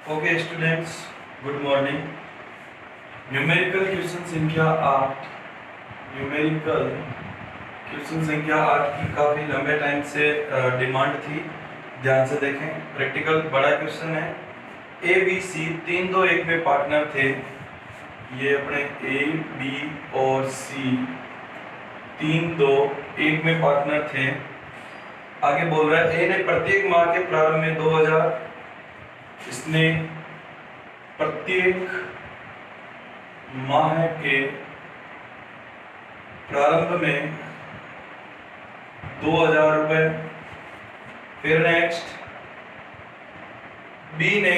Okay students, good morning. Numerical question संख्या 8 numerical question संख्या 8 की काफ़ी लंबे टाइम से डिमांड थी। ध्यान से देखें, प्रैक्टिकल बड़ा क्वेश्चन है। ए बी सी 3 2 1 में पार्टनर थे। ये अपने ए बी और सी 3 2 1 में पार्टनर थे। आगे बोल रहा है ए ने प्रत्येक माह के प्रारंभ में 2000, इसने प्रत्येक माह के प्रारंभ में 2000 रुपए। फिर नेक्स्ट बी ने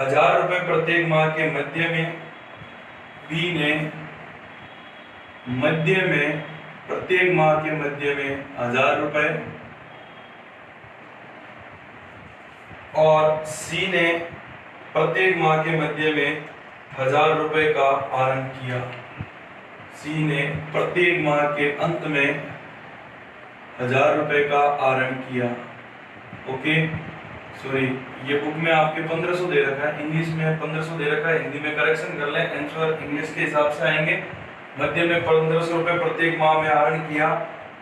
1000 रुपए प्रत्येक माह के मध्य में। बी ने मध्य में प्रत्येक माह के मध्य में 1000 रुपए। और सी ने प्रत्येक माह के मध्य में 1000 रुपए का आरंभ किया। सी ने प्रत्येक माह के अंत में 1000 रुपए का आरंभ किया। ओके, सॉरी, ये बुक में आपके 1500 दे रखा है, इंग्लिश में 1500 दे रखा है, हिंदी में करेक्शन कर लें, आंसर इंग्लिश के हिसाब से आएंगे। मध्य में 1500 रुपए प्रत्येक माह में आरंभ किया।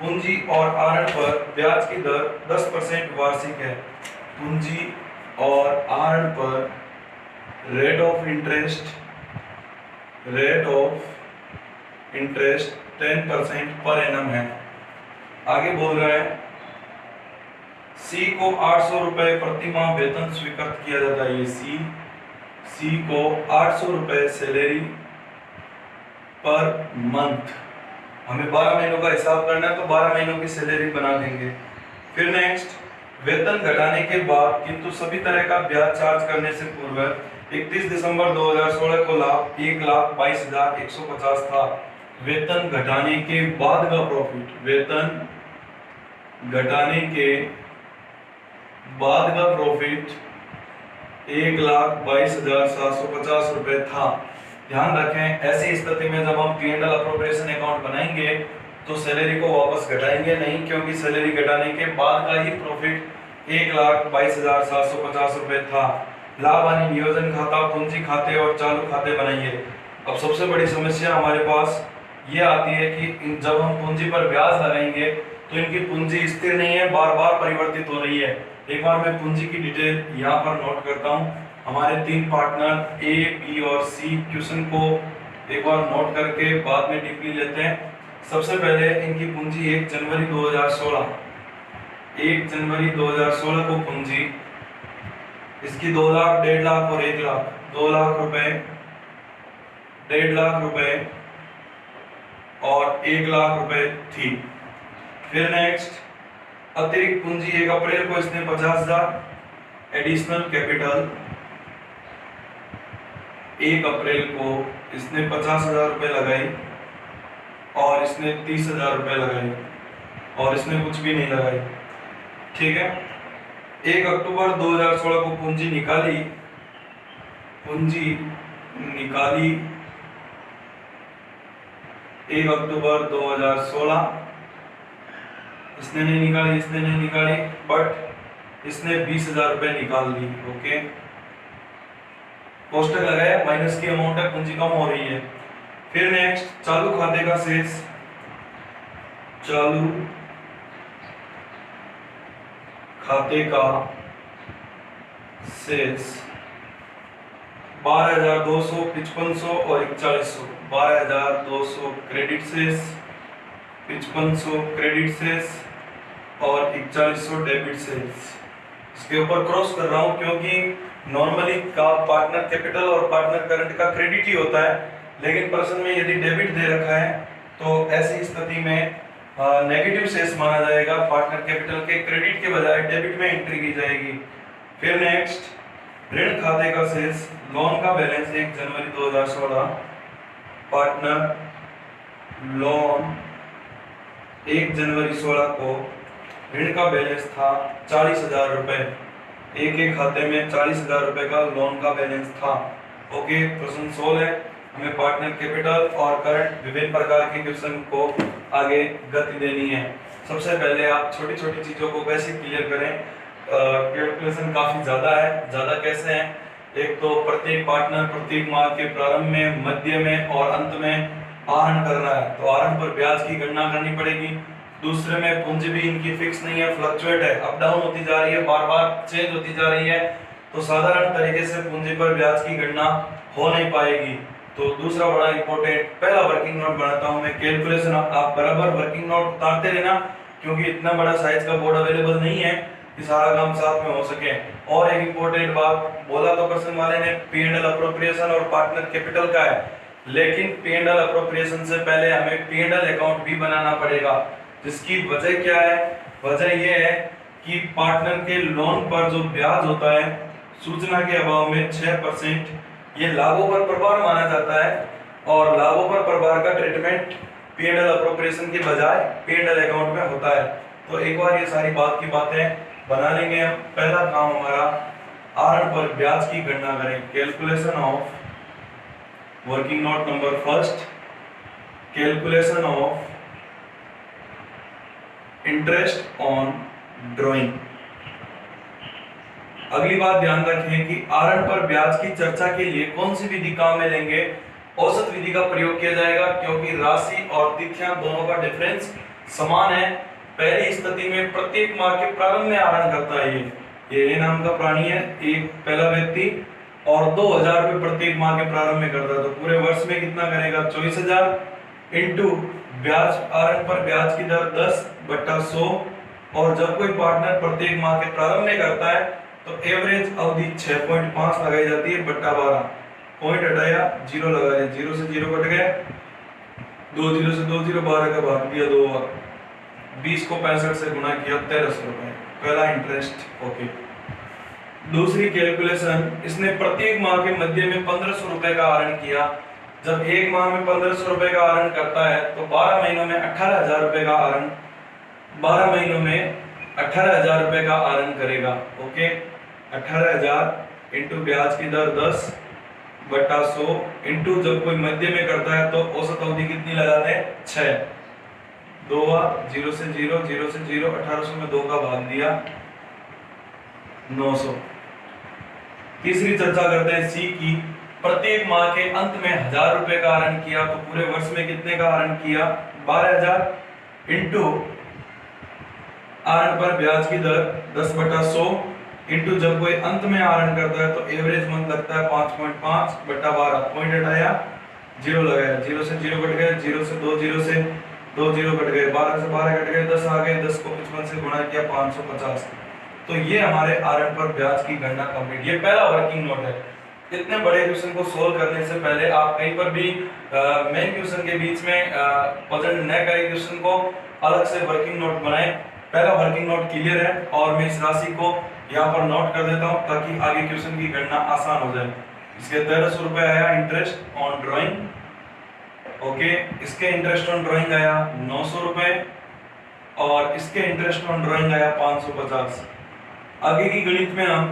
पूंजी और आरंभ पर ब्याज की दर 10% वार्षिक है। पूंजी और आरंभ पर rate of interest 10% per annum है। आगे बोल रहा है सी को 800 रुपए प्रति माह वेतन स्वीकृत किया जाता है। ये सी को 800 रुपए सैलरी पर मंथ। हमें 12 महीनों का हिसाब करना है तो 12 महीनों की सैलरी बना देंगे। फिर नेक्स्ट, वेतन घटाने के बाद किंतु सभी तरह का ब्याज चार्ज करने से पूर्व 31 दिसंबर 2016 को लाभ 1,22,150 था। वेतन घटाने के बाद का प्रॉफिट, वेतन घटाने के बाद का प्रॉफिट 1,22,750 रुपए था। ध्यान रखें, ऐसी स्थिति में जब हम P&L अप्रोप्रिएशन अकाउंट बनाएंगे तो सैलरी को वापस घटाएंगे नहीं, क्योंकि सैलरी घटाने के बाद का ही प्रॉफिट 1,22,750 रुपए था। लाभ हानि नियोजन खाता, पूंजी खाते और चालू खाते बनाइए। अब सबसे बड़ी समस्या हमारे पास ये आती है कि जब हम पूंजी पर ब्याज लगाएंगे तो इनकी पूंजी स्थिर नहीं है, बार बार परिवर्तित हो रही है। एक बार मैं पूंजी की डिटेल यहाँ पर नोट करता हूँ। हमारे 3 पार्टनर ए, बी और सी क्वेश्चन को एक बार नोट करके बाद में डीपली लेते हैं। सबसे पहले इनकी पूंजी 1 जनवरी 2016 को पूंजी इसकी 2 लाख, 1.5 लाख और 1 लाख, 2 लाख रुपए, 1.5 लाख रुपए और 1 लाख रुपए थी। फिर नेक्स्ट, अतिरिक्त पूंजी 1 अप्रैल को इसने 50,000 एडिशनल कैपिटल, 1 अप्रैल को इसने 50,000 रुपए लगाई और इसने 30,000 रुपए लगाई और इसने कुछ भी नहीं लगाई। ठीक है। 1 अक्टूबर 2016 को पूंजी निकाली 1 अक्टूबर 2016 इसने नहीं निकाली बट इसने 20,000 रुपए निकाल दी। ओके, कोष्टक लगाया, माइनस की अमाउंट है, पूंजी कम हो रही है। फिर नेक्स्ट, चालू खाते का शेष, चालू खाते का शेष 12,200, 5500 और 4100। 12,200 क्रेडिट शेष, 5500 क्रेडिट शेष और 4100 डेबिट शेष। इसके ऊपर क्रॉस कर रहा हूं क्योंकि नॉर्मली का पार्टनर कैपिटल और पार्टनर करंट का क्रेडिट ही होता है, लेकिन प्रश्न में यदि डेबिट दे रखा है तो ऐसी स्थिति में नेगेटिव शेष माना जाएगा। पार्टनर कैपिटल के क्रेडिट के बजाय डेबिट में एंट्री की जाएगी। फिर नेक्स्ट, ऋण खाते का शेष, लोन का बैलेंस 1 जनवरी 2016, पार्टनर लोन 1 जनवरी 16 को ऋण का बैलेंस था 40,000 रुपए। एक खाते में 40,000 रुपए का लोन का बैलेंस था। ओके, प्रश्न 16 है। हमें पार्टनर कैपिटल और करंट विभिन्न प्रकार के क्वेश्चन को आगे गति देनी है। सबसे पहले आप छोटी छोटी चीजों को कैसे क्लियर करें, कैलकुलेशन काफी ज्यादा है। ज्यादा कैसे है? एक तो प्रत्येक पार्टनर प्रत्येक माह के प्रारंभ में, मध्य में और अंत में आहरण कर रहा है, तो आहरण पर ब्याज की गणना करनी पड़ेगी। दूसरे में पूंजी भी इनकी फिक्स नहीं है, फ्लक्चुएट है, अप डाउन होती जा रही है, बार बार चेंज होती जा रही है, तो साधारण तरीके से पूंजी पर ब्याज की गणना हो नहीं पाएगी। तो दूसरा बड़ा इंपॉर्टेंट, पहला वर्किंग नोट बनाता हूं मैं, कैलकुलेशन आप बराबर वर्किंग नोट उतारते रहना, क्योंकि इतना बड़ा साइज का बोर्ड अवेलेबल नहीं है कि सारा काम साथ में हो सके। और एक इंपॉर्टेंट बात बोला तो पर्सन वाले ने, P&L अप्रोप्रिएशन और पार्टनर कैपिटल का है, लेकिन P&L अप्रोप्रिएशन से पहले हमें P&L अकाउंट भी बनाना पड़ेगा। जिसकी वजह क्या है? वजह यह है कि पार्टनर के लोन पर जो ब्याज होता है सूचना के अभाव में 6%, ये लाभों पर प्रभार माना जाता है, और लाभों पर प्रभार का ट्रीटमेंट P&L अप्रोप्रिएशन के बजाय P&L अकाउंट में होता है। तो एक बार ये सारी बात की बातें बना लेंगे हम। पहला काम हमारा, आहरण पर ब्याज की गणना करें। Calculation of working note number first, calculation of interest on drawing. अगली बात ध्यान रखें कि आहरण पर ब्याज की चर्चा के लिए कौन सी विधि काम में लेंगे? औसत विधि का प्रयोग किया जाएगा, क्योंकि राशि और तिथियां दोनों का डिफरेंस समान है। पहली स्थिति में प्रत्येक माह के प्रारंभ में आहरण करता है ये नाम का प्राणी है, एक पहला व्यक्ति, और 2000 रुपये प्रत्येक माह के प्रारंभ में करता है, तो पूरे वर्ष में कितना करेगा? 24,000 इंटू ब्याज, आहरण पर ब्याज की दर 10/100, और जब कोई पार्टनर प्रत्येक माह के प्रारंभ में करता है तो एवरेज अवधि 6.5 लगाई जाती है, बट्टा 12, पॉइंट हटाया, जीरो लगाया, जीरो से जीरो कट गया, 2 जीरो से 2 जीरो, 12 का भाग दिया 2 बार, 20 को 65 से गुणा किया, 1300 रुपए, पहला इंटरेस्ट। ओके, दूसरी कैलकुलेशन, इसने प्रत्येक माह के मध्य में 1500 रुपए का आहरण किया। जब एक माह में 1500 रुपए का आहरण करता है तो 12 महीनों में 18,000 रुपए का आहरण, 12 महीनों में 18,000 रुपए का आहरण करेगा। ओके, 18,000 इंटू ब्याज की दर 10/100 इंटू जब कोई मध्य में करता है तो औसत अवधि कितनी लगाते हैं? 6, 2 जीरो से जीरो, जीरो से जीरो, 1800 में 2 का भाग दिया, 900। तीसरी चर्चा करते हैं सी की, प्रत्येक माह के अंत में 1000 रुपए का आहरण किया, तो पूरे वर्ष में कितने का आहरण किया? 12,000 इंटू आहरण पर ब्याज की दर 10/100 इंटू जब कोई अंत में आहरण करता है तो एवरेज मंथ लगता है 5.5/12, पॉइंट हटाया, जीरो लगाया, जीरो से जीरो कट गए, जीरो से 2 जीरो से 2 जीरो कट गए, 12 से 12 कट गए, 10 आ गए, 10 को 55 से गुणा किया, 550। तो ये हमारे आहरण पर ब्याज की गणना कंप्लीट। ये पहला वर्किंग नोट है। इतने बड़े क्वेश्चन को सोल्व करने से पहले आप कहीं पर भी मेन क्वेश्चन के बीच में पसंद न करें क्वेश्चन को, अलग से वर्किंग नोट बनाएं। पहला वर्किंग नोट क्लियर है और मैं इस राशि को यहाँ पर नोट कर देता हूँ ताकि आगे क्वेश्चन की गणना आसान हो जाए। इसके 1300 रुपए आया इंटरेस्ट ऑन ड्राइंग। ओके, इसके इंटरेस्ट ऑन ड्राइंग आया 900 रुपए और इसके इंटरेस्ट ऑन ड्राइंग आया 550। आगे की गणित में हम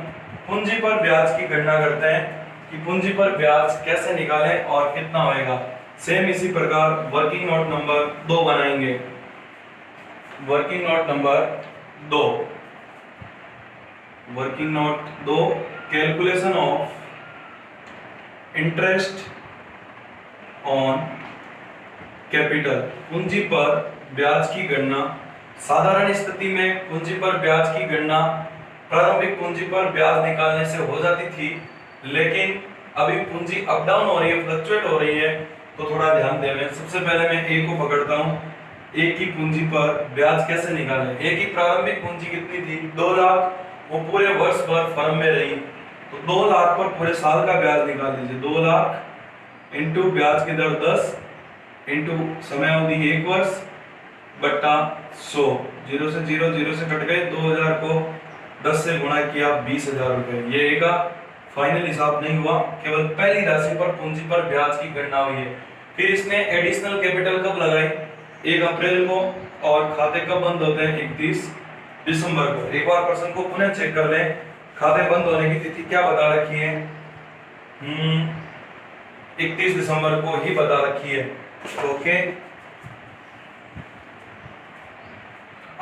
पूंजी पर ब्याज की गणना करते हैं कि पूंजी पर ब्याज कैसे निकालें और कितना होएगा। सेम इसी प्रकार वर्किंग नोट नंबर 2 बनाएंगे। Working note number 2, working note 2, calculation of interest on capital. पूंजी पर ब्याज की गणना। साधारण स्थिति में पूंजी पर ब्याज की गणना प्रारंभिक पूंजी पर ब्याज निकालने से हो जाती थी, लेकिन अभी पूंजी अप डाउन हो रही है, फ्लक्चुएट हो रही है, तो थोड़ा ध्यान दें। सबसे पहले मैं ए को पकड़ता हूँ। ए की पूंजी पर ब्याज कैसे निकालें? ए की प्रारंभिक पूंजी कितनी थी? 2 लाख। वो पूरे वर्ष भर फर्म में रही, तो 2 लाख पर पूरे साल का ब्याज निकाल लीजिए। 2 लाख इंटू ब्याज की दर 10 इंटू समय अवधि 1 वर्ष बट्टा 100, जीरो से जीरो, जीरो से कट गए, 2000 को 10 से गुणा किया, 20,000 रुपए। ये का फाइनल हिसाब नहीं हुआ, केवल पहली राशि पर पूंजी पर ब्याज की गणना हुई है। फिर इसने एडिशनल कैपिटल कब लगाई? 1 अप्रैल को, और खाते कब बंद होते हैं? 31 दिसंबर को। एक बार पर्सन को पुनः चेक कर लें, खाते बंद होने की तिथि क्या बता रखी है? 31 दिसंबर को ही बता रखी है। ओके,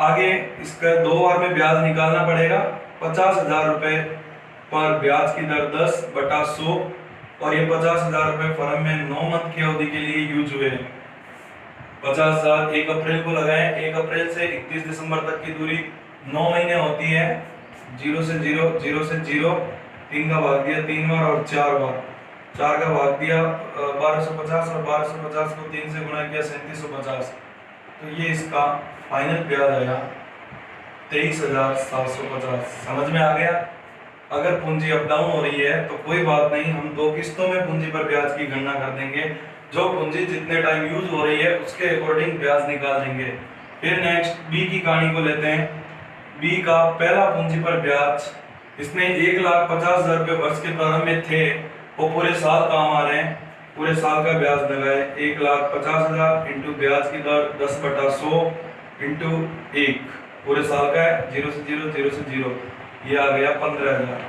आगे इसका 2 बार में ब्याज निकालना पड़ेगा। 50,000 रुपए पर ब्याज की दर 10/100 और ये 50,000 रुपए फर्म में 9 मंथ की अवधि के लिए यूज हुए। 50,000 1 अप्रैल को लगाए, 1 अप्रैल से 31 दिसंबर तक की दूरी 9 महीने होती है। 0 से 0, 0 से 0, 3 का भाग दिया 3 बार और 4 बार, 4 का भाग दिया 1250 और 1250 को 3 से गुणा किया 3750। तो ये इसका फाइनल ब्याज आया 23,750। समझ में आ गया? अगर पूंजी अप डाउन हो रही है तो कोई बात नहीं, हम 2 किस्तों में पूंजी पर ब्याज की गणना कर देंगे। जो पूंजी जितने टाइम यूज हो रही है उसके अकॉर्डिंग ब्याज निकाल देंगे। फिर नेक्स्ट बी की कहानी को लेते हैं। बी का पहला पूंजी पर ब्याज, इसने 1,50,000 रुपये वर्ष के प्रारंभ में थे, वो पूरे साल काम आ रहे हैं, पूरे साल का ब्याज लगाए 1,50,000 इंटू ब्याज की दर 10/100 इंटू 1, पूरे साल का है 0 से 0, 0 से 0, ये आ गया 15,000।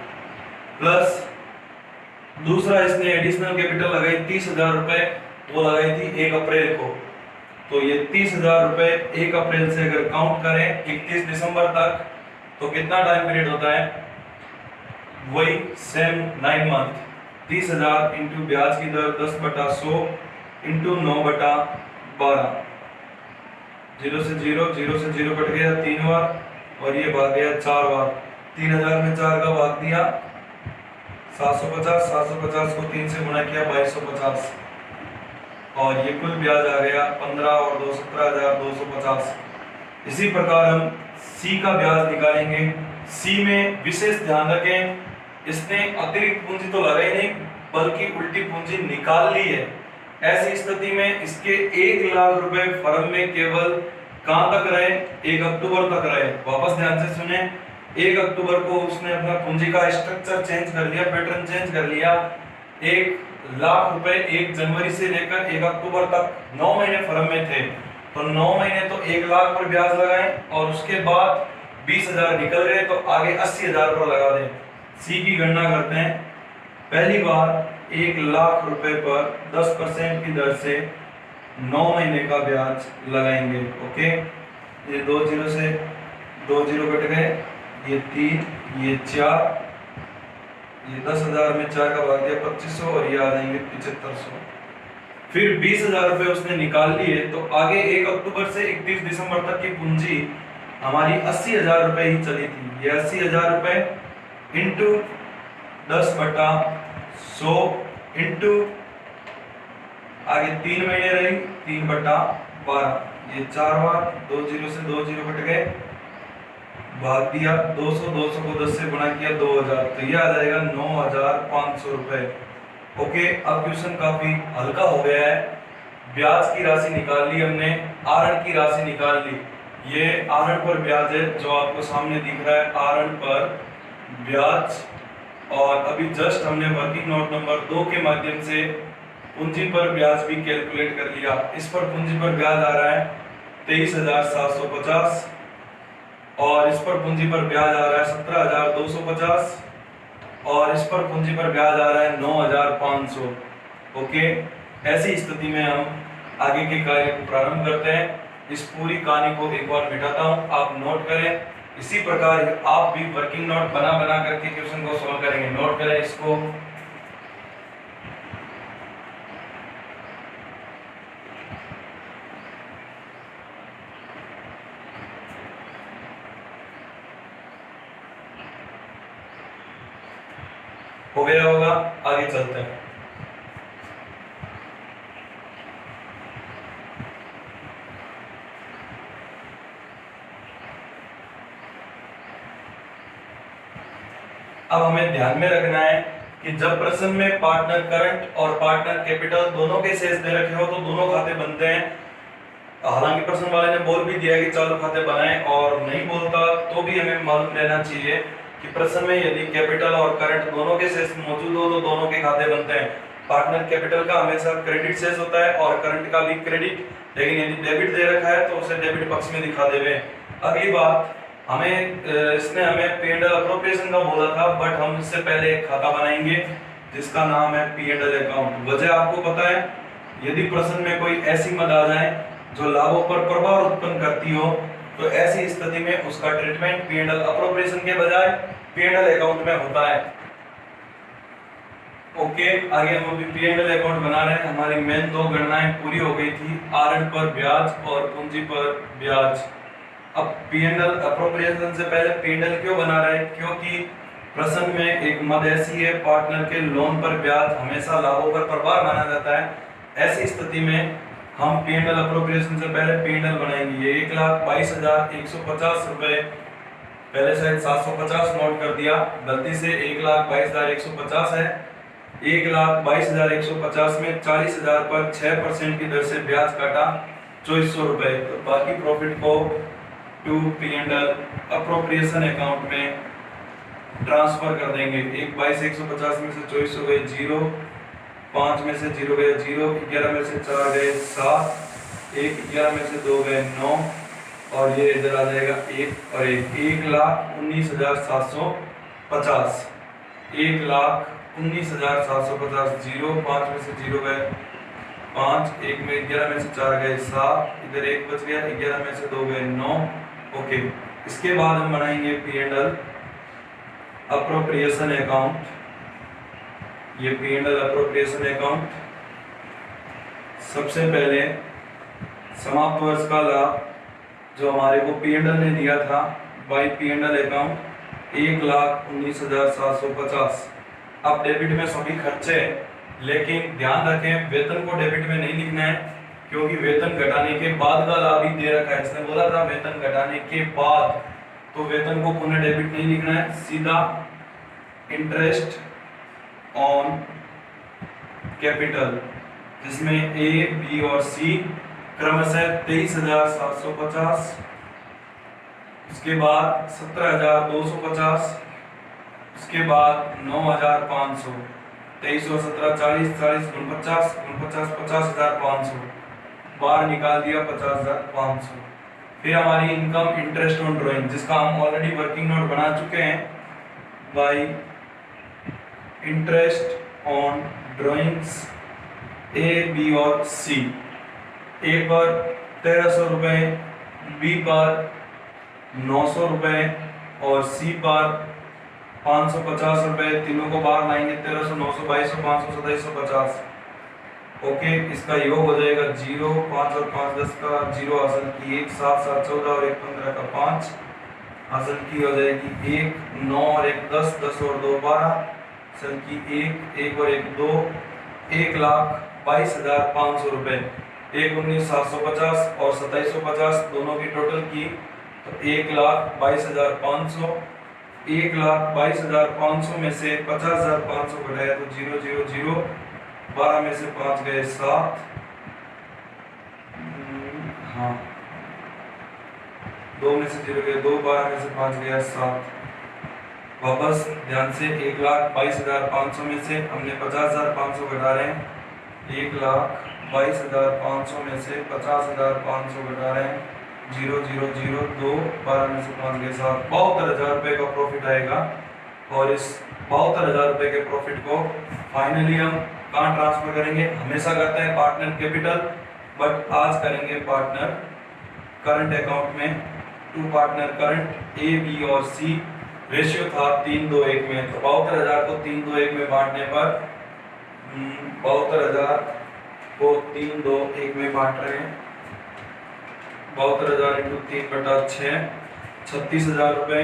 प्लस दूसरा इसने एडिशनल कैपिटल लगाई 30,000 रुपए, वो लगाई थी 1 अप्रैल को। तो ये 30,000 रुपए 1 अप्रैल से अगर काउंट करें 31 दिसंबर तक तो कितना टाइम पीरियड होता है? वही सेम 9 मंथ। 30,000 इंटू ब्याज की दर 10/100 इंटू 9/12, 0 से 0, 0 से 0 कट गया 3 बार और ये भाग गया 4 बार। 3,000 में 4 का भाग दिया 750, 750 को 3 से गुणा किया 2250 और ये कुल ब्याज आ गया 15 और 2 17,250। इसी प्रकार हम सी का ब्याज निकालेंगे। सी में विशेष ध्यान रखें, इसने अतिरिक्त पूंजी तो लगाई नहीं बल्कि उल्टी पूंजी निकाल ली है। ऐसी स्थिति में इसके 1 लाख रुपए फर्म में केवल कहां तक रहे? 1 अक्टूबर तक रहे। वापस ध्यान से सुने, 1 अक्टूबर को उसने अपना पूंजी का स्ट्रक्चर चेंज कर लिया, पैटर्न चेंज कर लिया। 1 लाख रुपए 1 जनवरी से लेकर 1 अक्टूबर तक 9 महीने फर्म में थे, तो 9 महीने तो 1 लाख पर ब्याज लगाएं और उसके बाद 20,000 निकल गए तो आगे 80,000 पर लगा दें। सी की गणना करते हैं। पहली बार 1 लाख रुपए पर 10% की दर से 9 महीने का ब्याज लगाएंगे। ओके, ये 2 0 से 2 0 कट गए, ये 3, ये 4, ये 10,000 में 4 का भाग दिया 2500 और ये आ जाएंगे 7500। फिर 20,000 रुपए उसने निकाल लिए तो आगे 1 अक्टूबर से 31 दिसंबर तक की पूंजी हमारी 80,000 रुपए ही चली थी। ये 80,000 रुपए इंटू 10/100 इंटू आगे 3 महीने रही 3/12, ये 4 बार, 2 0 से 2 0 कट गए, भाग दिया 200, 200 को 10 से गुणा किया 2000, तो ये आ जाएगा 9,500 रुपए। ओके, अब क्वेश्चन काफी हल्का हो गया है। ब्याज की राशि निकाल ली हमने, आहरण की राशि निकाल ली। ये आहरण पर ब्याज है जो आपको सामने दिख रहा है, आहरण पर ब्याज। और अभी जस्ट हमने वर्किंग नोट नंबर 2 के माध्यम से पूंजी पर ब्याज भी कैलकुलेट कर लिया। इस पर पूंजी पर ब्याज आ रहा है 23,750 और इस पर पूंजी पर ब्याज आ रहा है 17,250 और इस पर पूंजी पर ब्याज आ रहा है 9,500। ओके, ऐसी स्थिति में हम आगे के कार्य को प्रारंभ करते हैं। इस पूरी कहानी को एक बार मिटाता हूं, आप नोट करें। इसी प्रकार आप भी वर्किंग नोट बना बना करके क्वेश्चन को सॉल्व करेंगे। नोट करें इसको। हो गया होगा, आगे चलते हैं। अब हमें ध्यान में रखना है कि जब प्रश्न में पार्टनर करंट और पार्टनर कैपिटल दोनों के शेष दे रखे हो तो दोनों खाते बनते हैं। हालांकि प्रश्न वाले ने बोल भी दिया कि चालू खाते बनाएं, और नहीं बोलता तो भी हमें मालूम रहना चाहिए कि प्रश्न में यदि कैपिटल और करंट दोनों के शेष मौजूद हो तो दोनों के खाते बनते हैं। पार्टनर कैपिटल का हमेशा क्रेडिट शेष होता है और करंट का भी क्रेडिट, लेकिन यदि डेबिट दे रखा है तो उसे डेबिट पक्ष में दिखा देवे। अगली बात, इसने हमें P&L अप्रोप्रिएशन का बोला था, बट हम इससे पहले एक खाता बनाएंगे जिसका नाम है P&L अकाउंट। वजह आपको पता है, यदि प्रश्न में कोई ऐसी मद आ जाए जो लाभों पर प्रभाव उत्पन्न करती हो तो ऐसी स्थिति में उसका ट्रीटमेंट P&L अप्रोप्रिएशन के बजाय P&L अकाउंट में होता है। ओके, आगे हम अभी P&L अकाउंट बना रहे हैं। हमारी मेन दो गणनाएं पूरी हो गई थी, आरएन पर ब्याज और पूंजी पर ब्याज। अब P&L अप्रोप्रिएशन से पहले P&L क्यों बना रहे हैं? क्योंकि प्रश्न में एक मद ऐसी है, पार्टनर के लोन पर ब्याज हमेशा लाभों पर प्रभार माना जाता है। ऐसी स्थिति में हम P&L अप्रोप्रिएशन से पहले P&L बनाएंगे। ये 1,22,150 रुपए, पहले शायद 750 नोट कर दिया, गलती से 1,22,150 है। 1,22,150 में 40,000 पर 6% की दर से ब्याज काटा 2400 रुपए। तो बाकी प्रॉफिट को टू P&L अप्रोप्रिएशन अकाउंट में ट्रांसफर कर देंगे। 1,22,150 में से 2400 गए 0, 5 में से 0 गए 0, 11 में से 4 गए 7, 11 में से 2 गए 9, और ये इधर आ जाएगा 1 और 1, 1,19,750। 1,19,750, 0, 5 में से 0 गए 5, 1 में 11 में से 4 गए 7, इधर 1 बच गया, 11 में से 2 गए 9। ओके, इसके बाद हम बनाएंगे P&L अप्रोप्रिएशन अकाउंट। ये P&L अप्रोप्रिएशन अकाउंट, सबसे पहले समाप्त वर्ष का लाभ जो हमारे को P&L ने दिया था बाई P&L अकाउंट 1,19,750। अब डेबिट में सभी खर्चे, लेकिन ध्यान रखें वेतन को डेबिट में नहीं लिखना है, क्योंकि वेतन घटाने के बाद का लाभ ही दे रखा है। इसने बोला था वेतन घटाने के बाद, तो वेतन को पुनः डेबिट नहीं लिखना है, सीधा इंटरेस्ट ऑन कैपिटल, जिसमें ए, बी और सी क्रमशः 23,750, उसके बाद 17,250, उसके बाद 9,500, 23 और 17 40, 40 49, 49 50,500, बाहर निकाल दिया 50,500। फिर हमारी इनकम इंटरेस्ट ऑन ड्राइंग, जिसका हम ऑलरेडी वर्किंग नोट बना चुके हैं, by interest on drawings A, B और सी। ए पर 1,300 रुपए, बी पर 900 रुपए और सी पर 550 रुपए। तीनों को बाहर लाएंगे, 1,300, 900, 2,200, 500, 2,750। ओके, इसका योग हो जाएगा 0, 5 और 5 10 का 0, हासिल की 1, 7 7 14 और 1 15 का 5, हासिल की हो जाएगी 1, 9 और 1 10, 10 और 2 12, हासिल की 1, 1 और 1 2, 1,22,500 रुपए। 1,19,750 और 2,750 दोनों की टोटल की तो 1,22,500। 1,22,500 में से 50,500 घटाया तो 0 0 0, 12 में से 5 गए 7, हाँ 2 में से 0 गए 2, 12 में से 5 गया 7। वापस ध्यान से 1,22,500 में से हमने 50,500 घटा रहे हैं, 1,22,500 में से 50,500 घटा रहे हैं, 0 0 0 2, 12 में से 5 गए 7। 72,000 रुपये का प्रॉफिट आएगा। और इस 72,000 रुपये के प्रॉफिट को फाइनली हम कहाँ ट्रांसफर करेंगे? हमेशा करते हैं पार्टनर कैपिटल, बट आज करेंगे पार्टनर करंट अकाउंट में। To partner current A, B और सी, रेशियो था 3:2:1 में, तो 72,000 को 3:2:1 में बांटने पर 72,000 को 3:2:1 में बांट रहे हैं। 72,000 इंटू 3/6, 36,000 रुपये।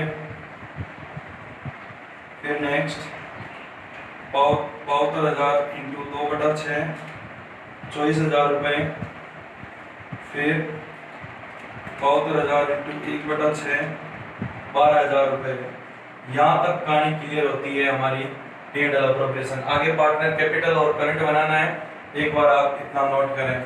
फिर नेक्स्ट 72,000 इंटू 2/6, 24,000 रुपये। फिर 72,000 इंटू 1/6, 12,000 रुपये। यहाँ तक कहानी क्लियर होती है हमारी P&L अप्रोप्रिएशन। आगे पार्टनर कैपिटल और करंट बनाना है, एक बार आप इतना नोट करें।